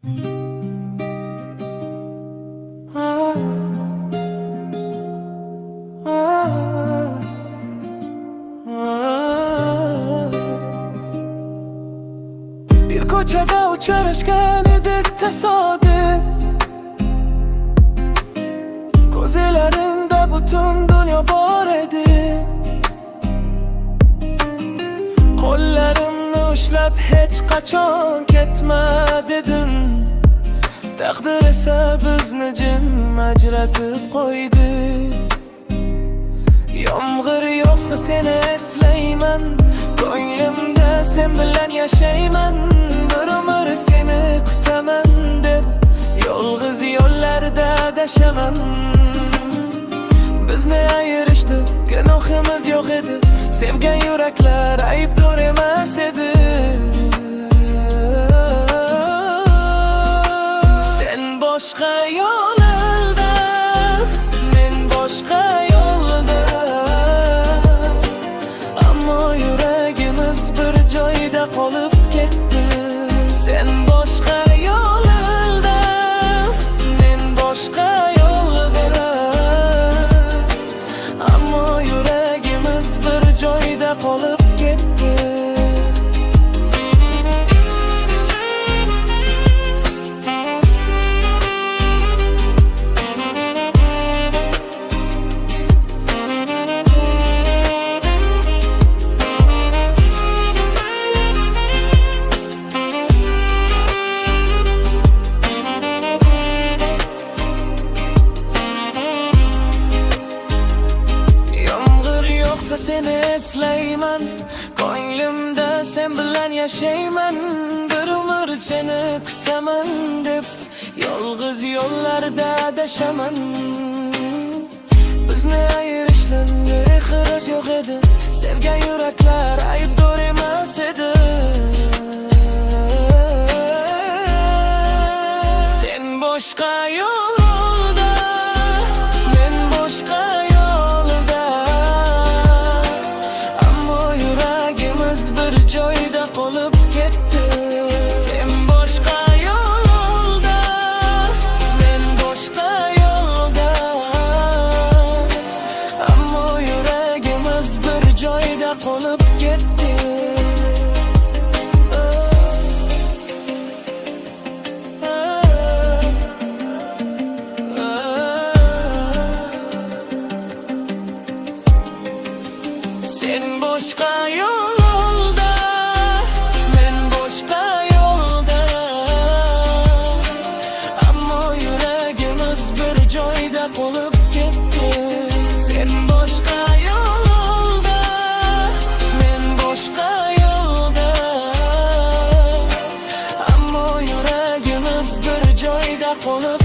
Bir ko'chada uchrashgan edik tasodif, ko'zlaringda butun dunyo bor edi. Qo'llarimni ushlab hech qachon ketma dedim. Taqdir esa bizni jim ajratib qo'ydi. Yomg'ir yog'sa seni eslayman, ko'nglimda sen bilan yashayman. Bir umr seni kutaman deb yolg'iz yo'llarda adashaman. Bizni ayirishdi, gunohimiz yo'q edi. Sevgan yuraklar aybdor emas edi. Sen boshqa yo'lda, men boshqa yo'lda, ammo yuragimiz bir joyda qolib ketdi. Sen boshqa yo'lda, men boshqa yo'lda, ammo yuragimiz bir joyda qolib ketdi. Seni eslayman, ko'nglimda sen bilan yashayman. Bir umr seni kutaman deb yolg'iz yo'llarda adashaman. Bizni ayirishdan ixlos yo'q edi. Sevgan yuraklar aybdor emas edi. Sen boshqa yo'lda, men boshqa yo'lda, ammo yuragimiz bir joyda qolib ketdi. Sen boshqa yo'lda, men boshqa yo'lda, ammo yuragimiz bir joyda qolib ketdi. Sen boshqa yo'lda, men boshqa yo'lda, ammo yuragimiz bir joyda qolib ketdi. Sen boshqa yo'lda, men boshqa yo'lda, ammo yuragimiz bir joyda qolib